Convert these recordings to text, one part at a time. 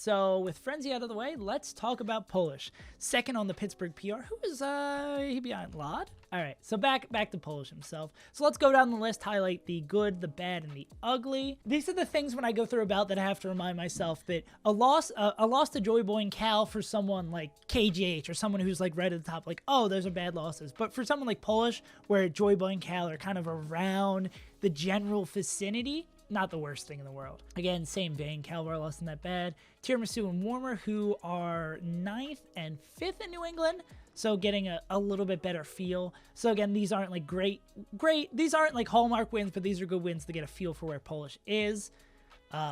so with Frenzy out of the way, let's talk about Polish. Second on the Pittsburgh PR. Who is he behind? Lod? All right, so back to Polish himself. So let's go down the list, highlight the good, the bad, and the ugly. These are the things when I go through a bout that I have to remind myself that a loss to Joy Boy and Cal for someone like KGH or someone who's like right at the top, like, oh, those are bad losses. But for someone like Polish, where Joy Boy and Cal are kind of around the general vicinity, not the worst thing in the world. Again, same vein, Cal Bar wasn't that bad. Tiramisu and Warmer, who are 9th and 5th in New England, so getting a little bit better feel. So again, these aren't like great, these aren't like hallmark wins, but these are good wins to get a feel for where Polish is.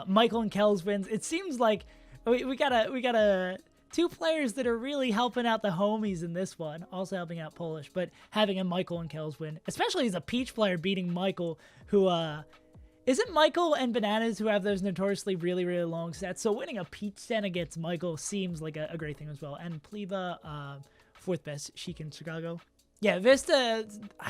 Michael and Kel's wins. It seems like we got two players that are really helping out the homies in this one, also helping out Polish, but having a Michael and Kel's win, especially as a Peach player beating Michael, who is it Michael and Bananas who have those notoriously really, really long sets? So winning a Peach set against Michael seems like a great thing as well. And Pleva, 4th best Sheik in Chicago. Yeah, Vista,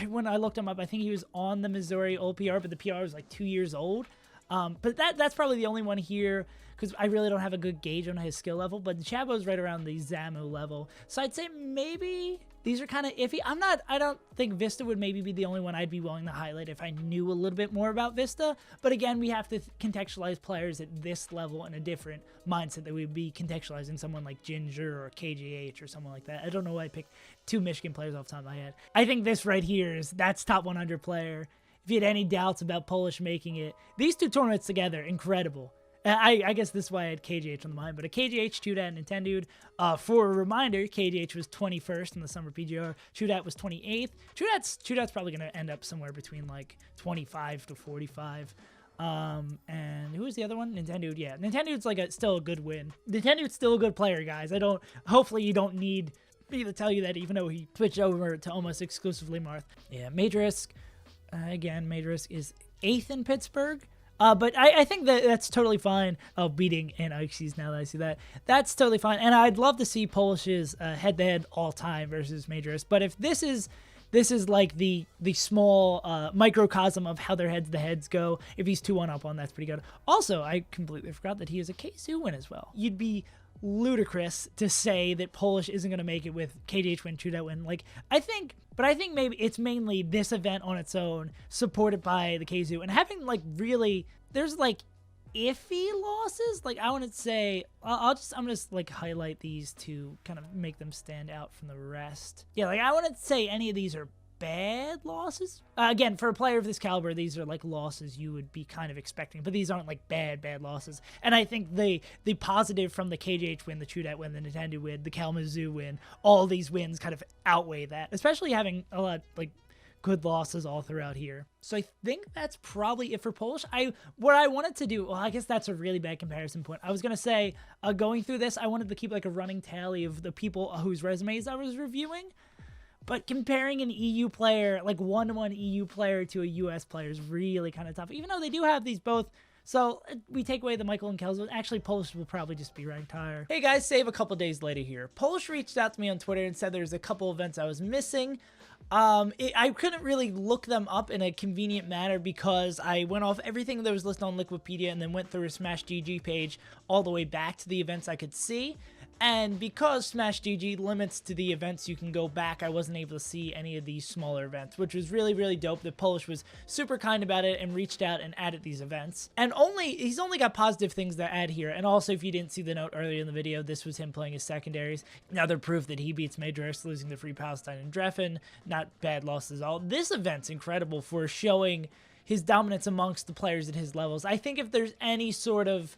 when I looked him up, I think he was on the Missouri old PR, but the PR was like 2 years old. But that's probably the only one here, because I really don't have a good gauge on his skill level, but Chabo's right around the Zamu level. So I'd say maybe these are kind of iffy. I don't think Vista would maybe be the only one I'd be willing to highlight if I knew a little bit more about Vista. But again, we have to contextualize players at this level in a different mindset that we'd be contextualizing someone like Ginger or KJH or someone like that. I don't know why I picked 2 Michigan players off the top of my head. I think this right here that's top 100 player. If you had any doubts about Polish making it, these 2 tournaments together, incredible. I guess this is why I had KGH on the mind, but a KGH, Chudat, and Nintendude. For a reminder, KGH was 21st in the Summer PGR. Chudat was 28th. Chudat's probably going to end up somewhere between like 25 to 45. And who was the other one? Nintendude. Yeah, Nintendude's like still a good win. Nintendude's still a good player, guys. Hopefully you don't need me to tell you that, even though he switched over to almost exclusively Marth. Yeah, Majorisk. Again, Majorisk is 8th in Pittsburgh. But I think that's totally fine. Oh, beating and Ixes now that I see that. That's totally fine. And I'd love to see Polish's head-to-head all-time versus Majorist. But if this is like the small microcosm of how their heads-to-heads go, if he's 2-1 up on, that's pretty good. Also, I completely forgot that he has a K2 win as well. You'd be ludicrous to say that Polish isn't going to make it with KDH win, Chudat win. I think maybe it's mainly this event on its own, supported by the K2, and having really, there's iffy losses. I want to say, I'm gonna highlight these to kind of make them stand out from the rest. Yeah, I wouldn't say any of these are bad losses. Again, for a player of this caliber, these are losses you would be kind of expecting, but these aren't bad losses. And I think the positive from the KJH win, the Chudat win, the Nintendo win, the Kalamazoo win, all these wins kind of outweigh that, especially having a lot good losses all throughout here. So I think that's probably it for Polish. What I wanted to do, well, I guess that's a really bad comparison point. I was going to say, going through this, I wanted to keep a running tally of the people whose resumes I was reviewing. But comparing an EU player, one-to-one EU player to a US player is really kind of tough, even though they do have these both. So we take away the Michael and Kel's. Actually, Polish will probably just be ranked higher. Hey guys, save a couple days later here. Polish reached out to me on Twitter and said there's a couple events I was missing. I couldn't really look them up in a convenient manner because I went off everything that was listed on Liquipedia and then went through a Smash GG page all the way back to the events I could see. And because Smash GG limits to the events you can go back, I wasn't able to see any of these smaller events, which was really, really dope. The Polish was super kind about it and reached out and added these events. And he's only got positive things to add here. And also, if you didn't see the note earlier in the video, this was him playing his secondaries. Another proof that he beats Majorist, losing to Free Palestine and Dreffen. Not bad losses at all. This event's incredible for showing his dominance amongst the players at his levels. I think if there's any sort of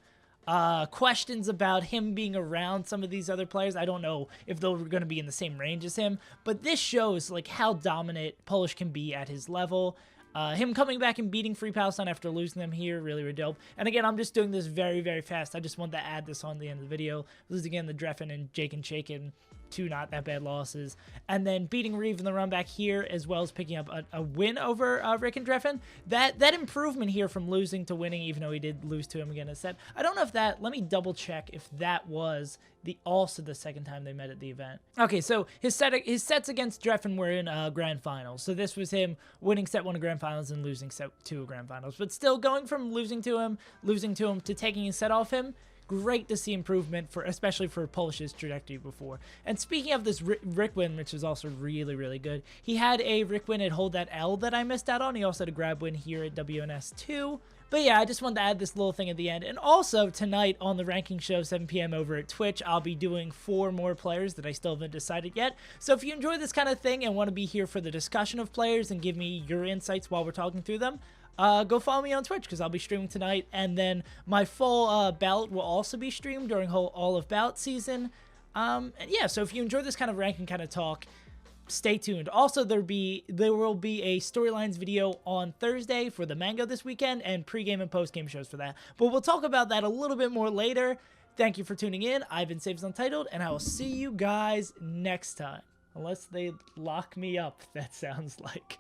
questions about him being around some of these other players, I don't know if they're going to be in the same range as him, but this shows how dominant Polish can be at his level. Him coming back and beating Free Palestine after losing them here, really, really dope. And again, I'm just doing this very, very fast. I just want to add this on the end of the video. Losing again the Dreffen and Jake and Shaken, 2 not that bad losses. And then beating Reeve in the run back here, as well as picking up a win over Rick and Dreffen. That improvement here from losing to winning, even though he did lose to him again in a set. I don't know if let me double check if that was also the second time they met at the event. Okay, so his sets against Dreffen were in Grand Finals. So this was him winning set 1 of Grand Finals and losing set 2 of Grand Finals. But still going from losing to him to taking his set off him, Great to see improvement for, especially for Polish's trajectory before. And speaking of this Rick win, which is also really, really good, he had a Rick win at Hold That L that I missed out on. He also had a grab win here at WNS 2. But yeah, I just wanted to add this little thing at the end. And also tonight on the ranking show, 7 p.m. over at Twitch, I'll be doing 4 more players that I still haven't decided yet. So if you enjoy this kind of thing and want to be here for the discussion of players and give me your insights while we're talking through them, go follow me on Twitch because I'll be streaming tonight. And then my full ballot will also be streamed during all of ballot season. And yeah, so if you enjoy this kind of ranking kind of talk, stay tuned. Also, there will be a storylines video on Thursday for the Mango this weekend and pregame and postgame shows for that. But we'll talk about that a little bit more later. Thank you for tuning in. I've been SaveAsUntitled, and I will see you guys next time. Unless they lock me up, that sounds like.